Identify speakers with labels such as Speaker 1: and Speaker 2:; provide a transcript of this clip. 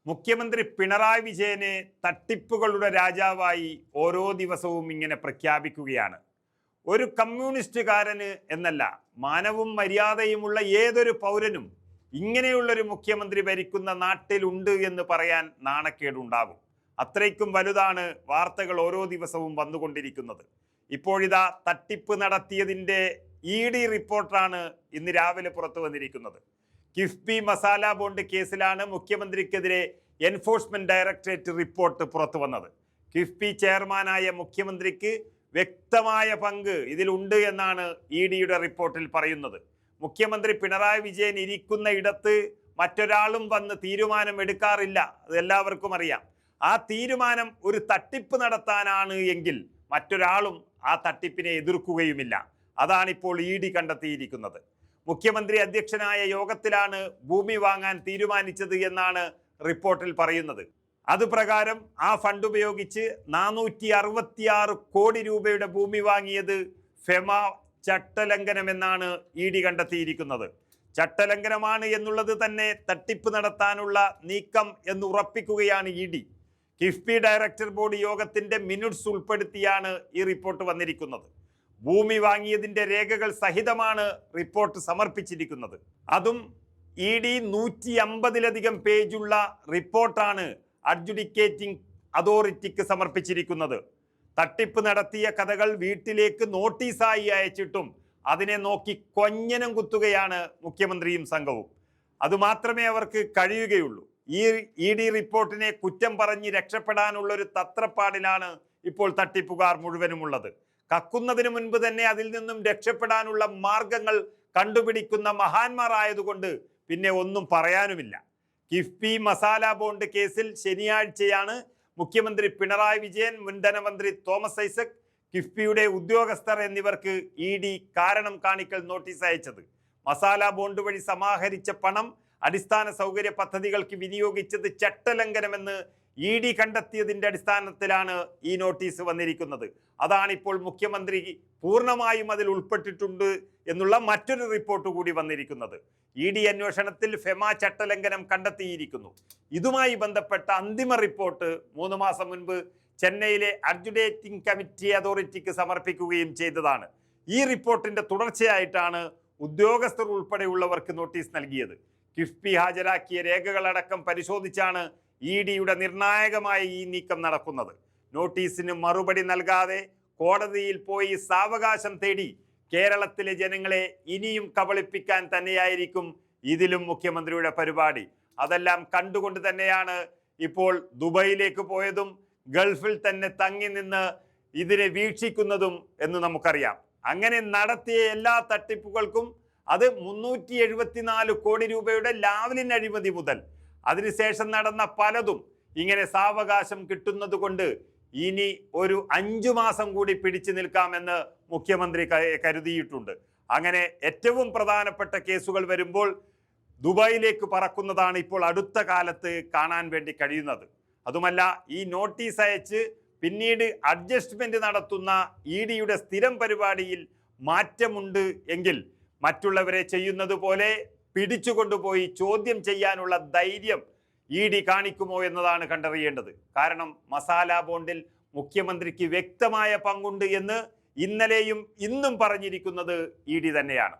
Speaker 1: മുഖ്യമന്ത്രി പിണറായി വിജയനെ തട്ടിപ്പുകളുടെ രാജാവായി ഓരോ ദിവസവും ഇങ്ങനെ പ്രഖ്യാപിക്കുകയാണ്. ഒരു കമ്മ്യൂണിസ്റ്റുകാരന് എന്നല്ല, മാനവും മര്യാദയുമുള്ള ഏതൊരു പൗരനും ഇങ്ങനെയുള്ളൊരു മുഖ്യമന്ത്രി ഭരിക്കുന്ന നാട്ടിലുണ്ട് എന്ന് പറയാൻ നാണക്കേടുണ്ടാകും. അത്രയ്ക്കും വലുതാണ് വാർത്തകൾ ഓരോ ദിവസവും വന്നുകൊണ്ടിരിക്കുന്നത്. ഇപ്പോഴിതാ തട്ടിപ്പ് നടത്തിയതിൻ്റെ ED റിപ്പോർട്ടാണ് ഇന്ന് രാവിലെ പുറത്തു വന്നിരിക്കുന്നത്. കിഫ്ബി മസാല ബോണ്ട് കേസിലാണ് മുഖ്യമന്ത്രിക്കെതിരെ എൻഫോഴ്സ്മെന്റ് ഡയറക്ടറേറ്റ് റിപ്പോർട്ട് പുറത്തു വന്നത്. കിഫ്ബി ചെയർമാനായ മുഖ്യമന്ത്രിക്ക് വ്യക്തമായ പങ്ക് ഇതിലുണ്ട് എന്നാണ് EDയുടെ റിപ്പോർട്ടിൽ പറയുന്നത്. മുഖ്യമന്ത്രി പിണറായി വിജയൻ ഇരിക്കുന്ന ഇടത്ത് മറ്റൊരാളും വന്ന് തീരുമാനം എടുക്കാറില്ല, അത് എല്ലാവർക്കും അറിയാം. ആ തീരുമാനം ഒരു തട്ടിപ്പ് നടത്താനാണ് എങ്കിൽ മറ്റൊരാളും ആ തട്ടിപ്പിനെ എതിർക്കുകയുമില്ല. അതാണിപ്പോൾ ED കണ്ടെത്തിയിരിക്കുന്നത്. മുഖ്യമന്ത്രി അധ്യക്ഷനായ യോഗത്തിലാണ് ഭൂമി വാങ്ങാൻ തീരുമാനിച്ചത് എന്നാണ് റിപ്പോർട്ടിൽ പറയുന്നത്. അതുപ്രകാരം ആ ഫണ്ട് ഉപയോഗിച്ച് 466 കോടി രൂപയുടെ ഭൂമി വാങ്ങിയത് ഫെമ ചട്ടലംഘനമെന്നാണ് ED കണ്ടെത്തിയിരിക്കുന്നത്. ചട്ടലംഘനമാണ് എന്നുള്ളത് തന്നെ തട്ടിപ്പ് നടത്താനുള്ള നീക്കം എന്ന് ഉറപ്പിക്കുകയാണ് ED. കിഫ്ബി ഡയറക്ടർ ബോർഡ് യോഗത്തിന്റെ മിനിറ്റ്സ് ഉൾപ്പെടുത്തിയാണ് ഈ റിപ്പോർട്ട് വന്നിരിക്കുന്നത്. ഭൂമി വാങ്ങിയതിൻ്റെ രേഖകൾ സഹിതമാണ് റിപ്പോർട്ട് സമർപ്പിച്ചിരിക്കുന്നത്. അതും ED 150ലധികം പേജുള്ള റിപ്പോർട്ടാണ് അഡ്ജുഡിക്കേറ്റിംഗ് അതോറിറ്റിക്ക് സമർപ്പിച്ചിരിക്കുന്നത്. തട്ടിപ്പ് നടത്തിയ കഥകൾ വീട്ടിലേക്ക് നോട്ടീസായി അയച്ചിട്ടും അതിനെ നോക്കി കൊഞ്ഞനം കുത്തുകയാണ് മുഖ്യമന്ത്രിയും സംഘവും. അതുമാത്രമേ അവർക്ക് കഴിയുകയുള്ളൂ. ഈ ED റിപ്പോർട്ടിനെ കുറ്റം പറഞ്ഞ് രക്ഷപ്പെടാനുള്ളൊരു തത്രപ്പാടിലാണ് ഇപ്പോൾ തട്ടിപ്പുകാർ മുഴുവനുമുള്ളത്. കക്കുന്നതിന് മുൻപ് തന്നെ അതിൽ നിന്നും രക്ഷപ്പെടാനുള്ള മാർഗങ്ങൾ കണ്ടുപിടിക്കുന്ന മഹാന്മാർ ആയതുകൊണ്ട് പിന്നെ ഒന്നും പറയാനുമില്ല. കിഫ്ബി മസാല ബോണ്ട് കേസിൽ ശനിയാഴ്ചയാണ് മുഖ്യമന്ത്രി പിണറായി വിജയൻ, മുൻ ധനമന്ത്രി തോമസ് ഐസക്, കിഫ്ബിയുടെ ഉദ്യോഗസ്ഥർ എന്നിവർക്ക് ED കാരണം കാണിക്കൽ നോട്ടീസ് അയച്ചത്. മസാല ബോണ്ട് വഴി സമാഹരിച്ച പണം അടിസ്ഥാന സൗകര്യ പദ്ധതികൾക്ക് വിനിയോഗിച്ചത് ചട്ടലംഘനമെന്ന് ED കണ്ടെത്തിയതിൻ്റെ അടിസ്ഥാനത്തിലാണ് ഈ നോട്ടീസ് വന്നിരിക്കുന്നത്. അതാണിപ്പോൾ മുഖ്യമന്ത്രി പൂർണ്ണമായും അതിൽ ഉൾപ്പെട്ടിട്ടുണ്ട് എന്നുള്ള മറ്റൊരു റിപ്പോർട്ട് കൂടി വന്നിരിക്കുന്നത്. ED അന്വേഷണത്തിൽ ഫെമ ചട്ടലംഘനം കണ്ടെത്തിയിരിക്കുന്നു. ഇതുമായി ബന്ധപ്പെട്ട അന്തിമ റിപ്പോർട്ട് 3 മാസം മുൻപ് ചെന്നൈയിലെ അഡ്ജുഡിക്കേറ്റിംഗ് കമ്മിറ്റി അതോറിറ്റിക്ക് സമർപ്പിക്കുകയും ചെയ്തതാണ്. ഈ റിപ്പോർട്ടിന്റെ തുടർച്ചയായിട്ടാണ് ഉദ്യോഗസ്ഥർ ഉൾപ്പെടെയുള്ളവർക്ക് നോട്ടീസ് നൽകിയത്. കിഫ്ബി ഹാജരാക്കിയ രേഖകളടക്കം പരിശോധിച്ചാണ് EDയുടെ നിർണായകമായ ഈ നീക്കം നടക്കുന്നത്. നോട്ടീസിന് മറുപടി നൽകാതെ കോടതിയിൽ പോയി സാവകാശം തേടി കേരളത്തിലെ ജനങ്ങളെ ഇനിയും കബളിപ്പിക്കാൻ തന്നെയായിരിക്കും ഇതിലും മുഖ്യമന്ത്രിയുടെ പരിപാടി. അതെല്ലാം കണ്ടുകൊണ്ട് തന്നെയാണ് ഇപ്പോൾ ദുബൈയിലേക്ക് പോയതും ഗൾഫിൽ തന്നെ തങ്ങി നിന്ന് ഇതിനെ വീക്ഷിക്കുന്നതും എന്ന് നമുക്കറിയാം. അങ്ങനെ നടത്തിയ എല്ലാ തട്ടിപ്പുകൾക്കും, അത് 374 കോടി രൂപയുടെ ലാവ്ലിൻ അഴിമതി മുതൽ അതിനുശേഷം നടന്ന പലതും ഇങ്ങനെ സാവകാശം കിട്ടുന്നത് കൊണ്ട് ഇനി ഒരു 5 മാസം കൂടി പിടിച്ചു നിൽക്കാമെന്ന് മുഖ്യമന്ത്രി കരുതിയിട്ടുണ്ട്. അങ്ങനെ ഏറ്റവും പ്രധാനപ്പെട്ട കേസുകൾ വരുമ്പോൾ ദുബായിലേക്ക് പറക്കുന്നതാണ് ഇപ്പോൾ അടുത്ത കാലത്ത് കാണാൻ വേണ്ടി കഴിയുന്നത്. അതുമല്ല, ഈ നോട്ടീസ് അയച്ച് പിന്നീട് അഡ്ജസ്റ്റ്മെന്റ് നടത്തുന്ന EDയുടെ സ്ഥിരം പരിപാടിയിൽ മാറ്റമുണ്ട് എങ്കിൽ മറ്റുള്ളവരെ ചെയ്യുന്നത് പോലെ പിടിച്ചുകൊണ്ടുപോയി ചോദ്യം ചെയ്യാനുള്ള ധൈര്യം ED കാണിക്കുമോ എന്നതാണ് കണ്ടറിയേണ്ടത്. കാരണം മസാല ബോണ്ടിൽ മുഖ്യമന്ത്രിക്ക് വ്യക്തമായ പങ്കുണ്ട് എന്ന് ഇന്നലെയും ഇന്നും പറഞ്ഞിരിക്കുന്നത് ED തന്നെയാണ്.